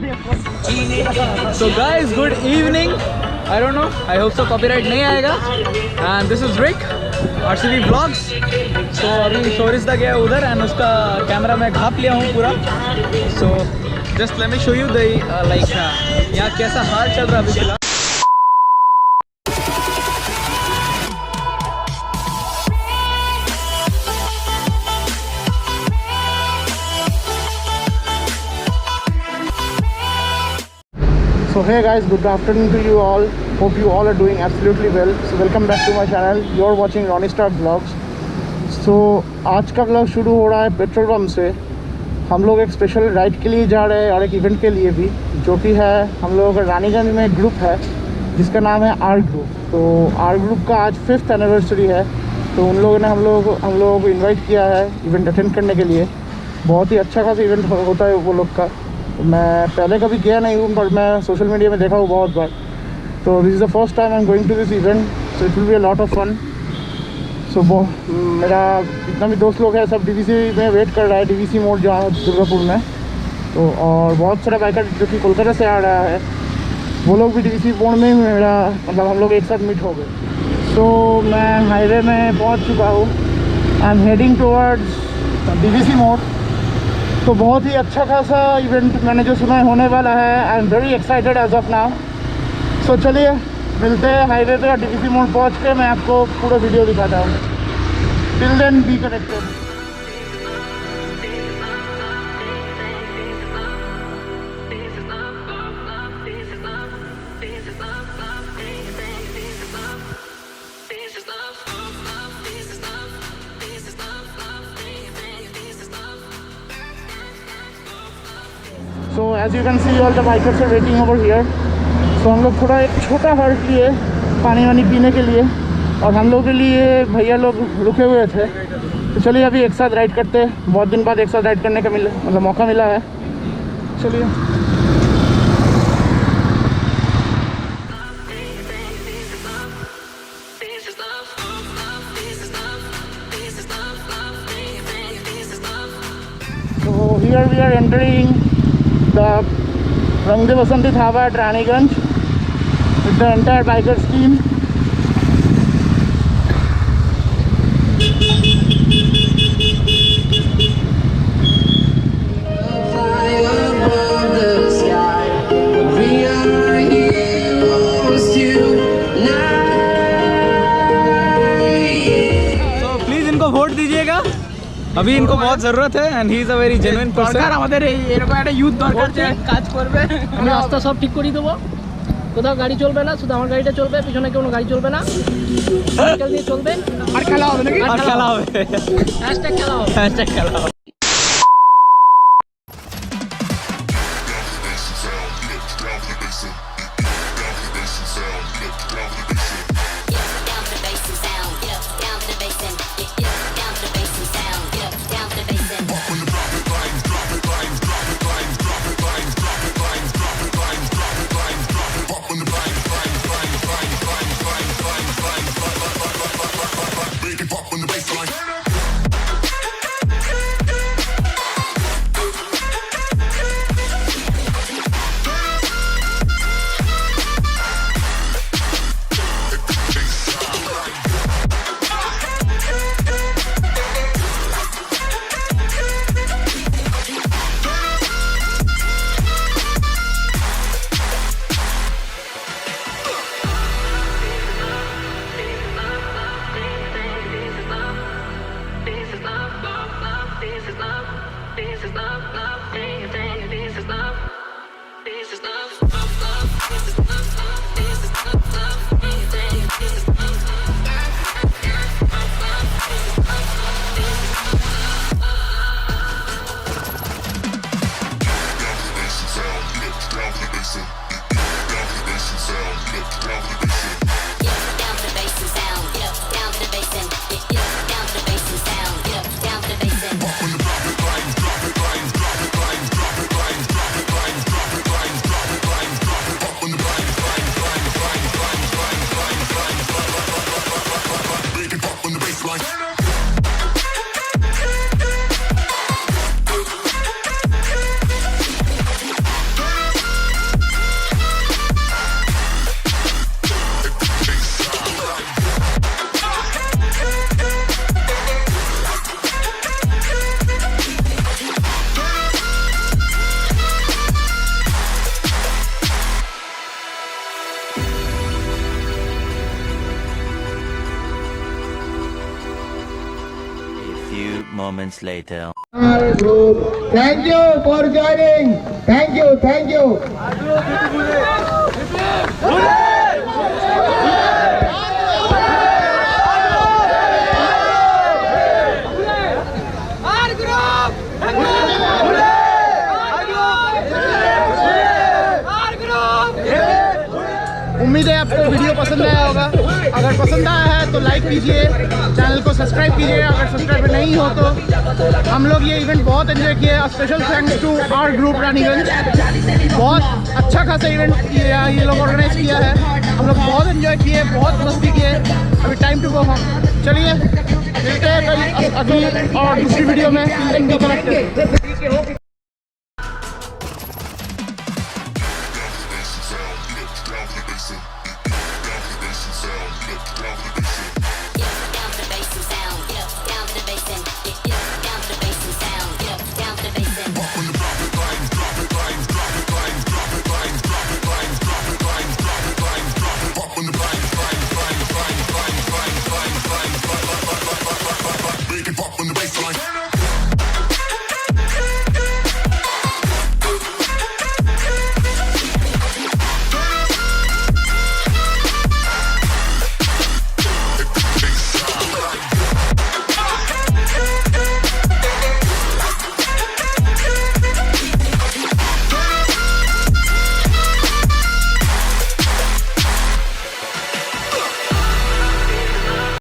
So guys, good evening. I don't know, I hope so copyright नहीं आएगा. And this is Rick, RCV Vlogs. So अभी शोरिस्ता गया उधर and उसका camera मैं घाप लिया हूँ पूरा. So just let me show you the यहाँ कैसा हाल चल रहा है अभी फिलहाल. So hey guys, good afternoon to you all. Hope you all are doing absolutely well. So welcome back to my channel. You're watching Ronnie Star Vlogs. So आज का vlog शुरू हो रहा है पेट्रोल पंप से. हम लोग एक स्पेशल राइड के लिए जा रहे हैं और एक इवेंट के लिए भी, जो कि है हम लोगों का रानीगंज में एक ग्रुप है जिसका नाम है आर ग्रुप. तो आर ग्रुप का आज 5th एनिवर्सरी है. तो उन लोगों ने हम लोगों को इन्वाइट किया है इवेंट अटेंड करने के लिए. बहुत ही अच्छा खासा इवेंट होता है वो लोग का. मैं पहले कभी गया नहीं हूँ, पर मैं सोशल मीडिया में देखा हूँ बहुत बार. तो this is the first time I am going to this event. So it will be a lot of fun. So मेरा जितना भी दोस्त लोग हैं सब डीवीसी में वेट कर रहा है, डीवीसी मोड़ जहाँ दुर्गापुर में. तो और बहुत सारा बाइकर जो कि कोलकाता से आ रहा है वो लोग भी डीवीसी मोड़ में ही मेरा मतलब हम लोग एक साथ मीट हो गए. सो मैं हाईवे में पहुँच चुका हूँ. I am heading towards DVC मोड़. तो बहुत ही अच्छा खासा इवेंट मैंने जो सुना है होने वाला है. I am very excited as of now. So चलिए मिलते हैं हाईवे पे और डीवीसी मोड़ पहुंच के मैं आपको पूरा वीडियो दिखाता हूँ. Till then be connected. So as you can see all the bikers are waiting over here. So हम लोग थोड़ा एक छोटा हॉल्ट लिए पानी वानी पीने के लिए, और हम लोग के लिए भैया लोग रुके हुए थे. तो चलिए अभी एक साथ राइड करते हैं. बहुत दिन बाद एक साथ राइड करने का मौका मिला है. चलिए. So here we are entering the Rangde Basanti Dhaba at Raniganj with the entire bikers team. So please इनको वोट दीजिएगा. अभी इनको बहुत ज़रूरत है and he is a very genuine person. আমাদের এরকম একটা ইউথ দরকার যে কাজ করবে. আমি রাস্তা সব ঠিক করে দেবো. কোথাও গাড়ি চলবে না, শুধু আমার গাড়িটা চলবে, পিছনে কোনো গাড়ি চলবে না. সাইকেল দিয়ে চলবে আর খেলা হবে নাকি? আর খেলা হবে. হ্যাশট্যাগ খেলা হবে. হ্যাশট্যাগ খেলা হবে. moments later. Our group. Thank you for joining. Thank you. Thank you. उम्मीद है आपको वीडियो पसंद आया होगा। अगर पसंद आया है तो लाइक कीजिए, चैनल को सब्सक्राइब कीजिए अगर सब्सक्राइब नहीं हो तो। हम लोग ये इवेंट बहुत एंजॉय किए। Special thanks to our group Raniganj. बहुत अच्छा खासा इवेंट ये लोग ऑर्गेनाइज किया है। हम लोग बहुत एंजॉय किए, बहुत मस्ती किए। अभी टाइम टू गो होम। चलिए मिलते हैं कल अगली और दूसरी वीडियो में।